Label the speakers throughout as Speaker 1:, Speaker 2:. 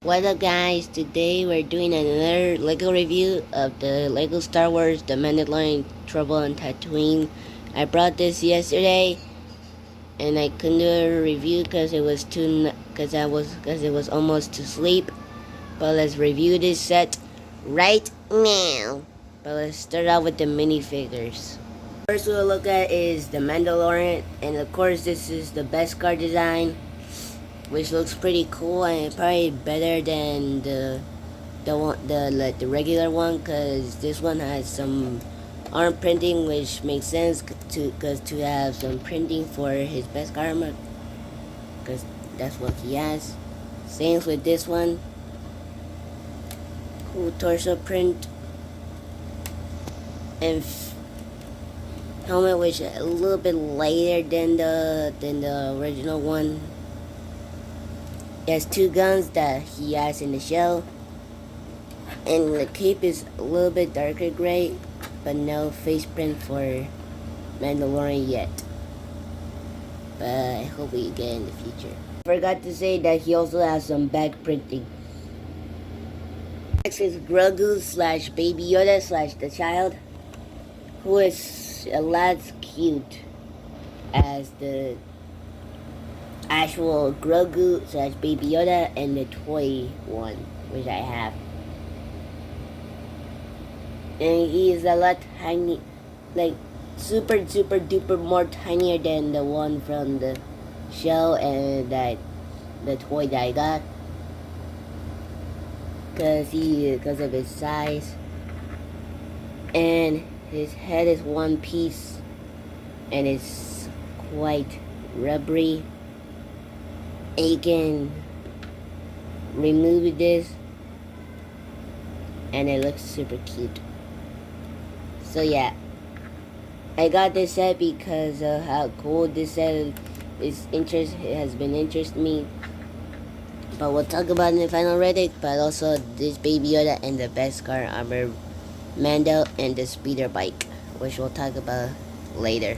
Speaker 1: What up guys, today we're doing another LEGO review of the LEGO Star Wars The Mandalorian Trouble on Tatooine. I brought this yesterday and I couldn't do a review because it was almost to sleep. But let's review this set right now. But let's start out with the minifigures. First we'll look at is the Mandalorian, and of course this is the Beskar design, which looks pretty cool and probably better than the regular one, because this one has some arm printing, which makes sense to have some printing for his best armor, because that's what he has. Same with this one, cool torso print and helmet, which is a little bit lighter than the original one. He has two guns that he has in the show, and the cape is a little bit darker gray, but no face print for Mandalorian yet. But I hope we get in the future. Forgot to say that he also has some back printing. Next is Grogu slash Baby Yoda slash the child, who is a lot cute as the actual Grogu slash Baby Yoda and the toy one, which I have. And he is a lot tiny, like super duper more tinier than the one from the show and the toy that I got, because of his size. And his head is one piece and it's quite rubbery. And you can remove this and it looks super cute. So yeah, I got this set because of how cool this set has been interesting me. But we'll talk about it in the final Reddit. But also this Baby Yoda and the Beskar Mando and the speeder bike, which we'll talk about later.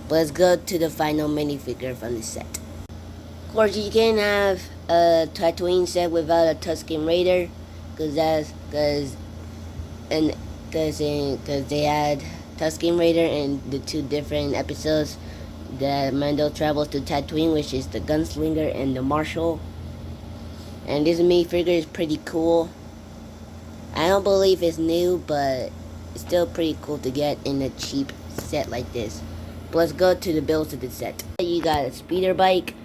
Speaker 1: But let's go to the final minifigure from the set. Of course, you can have a Tatooine set without a Tusken Raider, because they had Tusken Raider in the two different episodes that Mando travels to Tatooine, which is the Gunslinger and the Marshal. And this minifigure is pretty cool. I don't believe it's new, but it's still pretty cool to get in a cheap set like this. But let's go to the builds of the set. You got a speeder bike,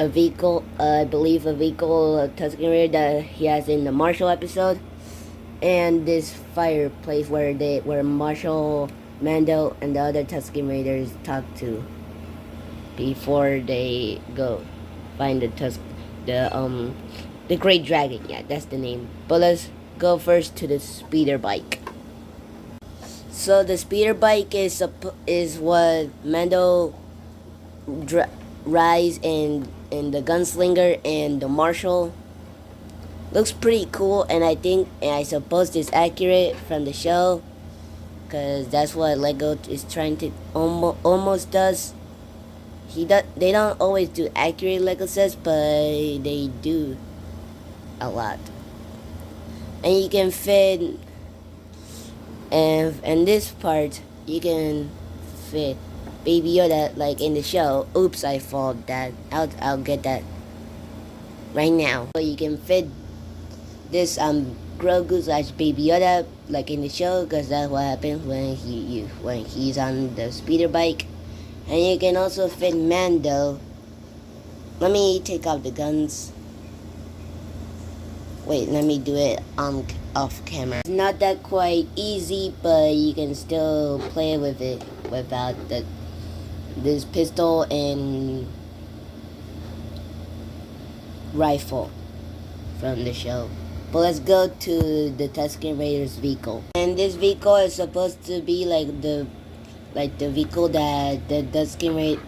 Speaker 1: a vehicle, a Tusken Raider that he has in the Marshall episode, and this fireplace where Marshall, Mando, and the other Tusken Raiders talk to before they go find the Great Dragon. Yeah, that's the name. But let's go first to the speeder bike. So the speeder bike is what Mando rides in the Gunslinger and the Marshal. Looks pretty cool, and I suppose it's accurate from the show, because that's what LEGO is trying to almost does. They don't always do accurate LEGO sets, but they do a lot. And you can fit, and this part you can fit Baby Yoda like in the show. Oops, I failed that. I'll get that right now. So you can fit this Grogu slash Baby Yoda like in the show, because that's what happens when he's on the speeder bike. And you can also fit Mando. Let me take off the guns. Wait, let me do it off camera. It's not that quite easy, but you can still play with it without this pistol and rifle from the show. But let's go to the Tusken Raiders vehicle. And this vehicle is supposed to be like the vehicle that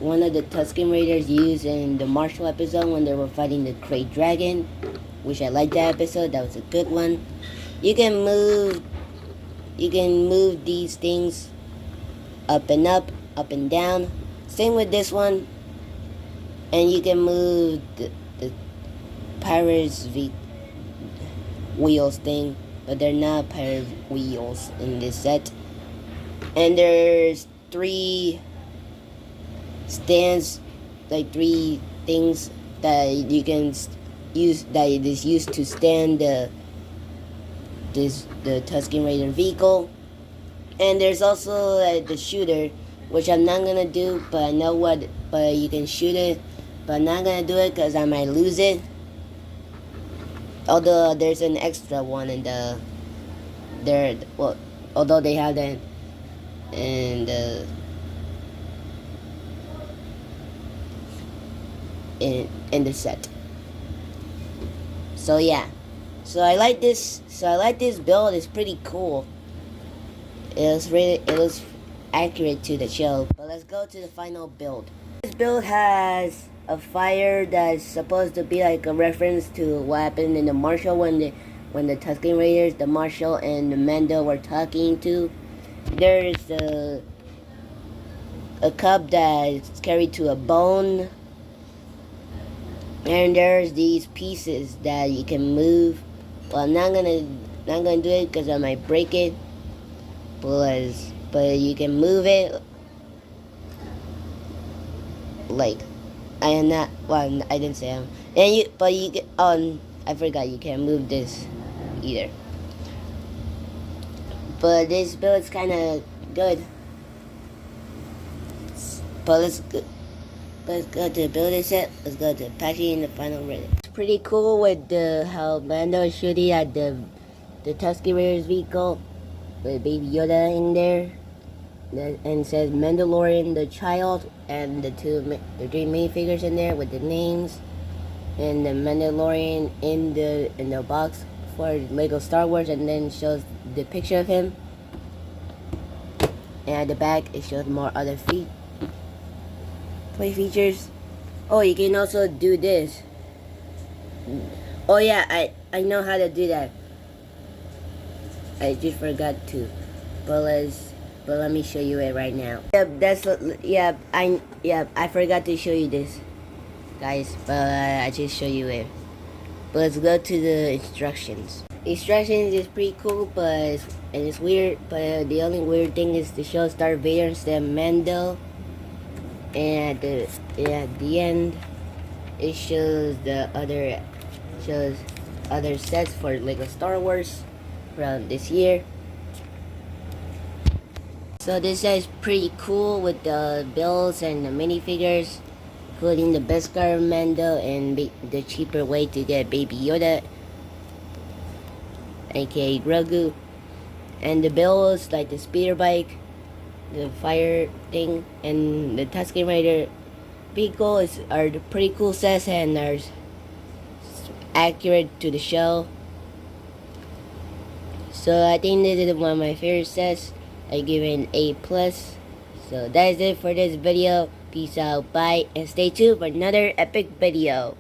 Speaker 1: one of the Tusken Raiders used in the Marshall episode when they were fighting the Great Dragon, which I liked that episode. That was a good one. You can move these things up and down. Same with this one. And you can move pirates wheels thing, but they're not pirate wheels in this set. And there's 3 stands, like 3 things that you can use, that it is used to stand the Tusken Raider vehicle. And there's also the shooter, which I'm not gonna do, but I know what, but you can shoot it, but I'm not gonna do it because I might lose it. Although there's an extra one in although they have that in the set. So yeah, so I like this build. It's pretty cool. It looks accurate to the show. But let's go to the final build. This build has a fire that's supposed to be like a reference to what happened in the Marshal when the Tusken Raiders, the Marshal and the Mando were talking to. There's a cup that's carried to a bone. And there's these pieces that you can move. Well, I'm not gonna do it because I might break it. But you can move it. Like, I am not. Well, I didn't say but you can. I forgot you can't move this either. But this build is kind of good. But let's go to build it set. Let's go to packaging the final ready. It's pretty cool with how Mando is shooting at the Tusken Raiders vehicle with Baby Yoda in there, and it says Mandalorian the child, and the 3 minifigures in there with the names, and the Mandalorian in the box for LEGO Star Wars, and then shows the picture of him. And at the back it shows more other play features. Oh, you can also do this. Oh yeah, I know how to do that. I just forgot to. But let me show you it right now. I forgot to show you this, guys. But I just show you it. But let's go to the instructions. Instructions is pretty cool, but it's weird. But the only weird thing is to show Darth Vader instead of Mando. And at the end, it shows other sets for LEGO Star Wars from this year. So this set is pretty cool with the builds and the minifigures, including the Beskar Mando and the cheaper way to get Baby Yoda, aka Grogu, and the builds like the speeder bike, the fire thing, and the Tusken Raider vehicle are the pretty cool sets and are accurate to the show. So I think this is one of my favorite sets. I give it an A+. So that is it for this video. Peace out, bye, and stay tuned for another epic video.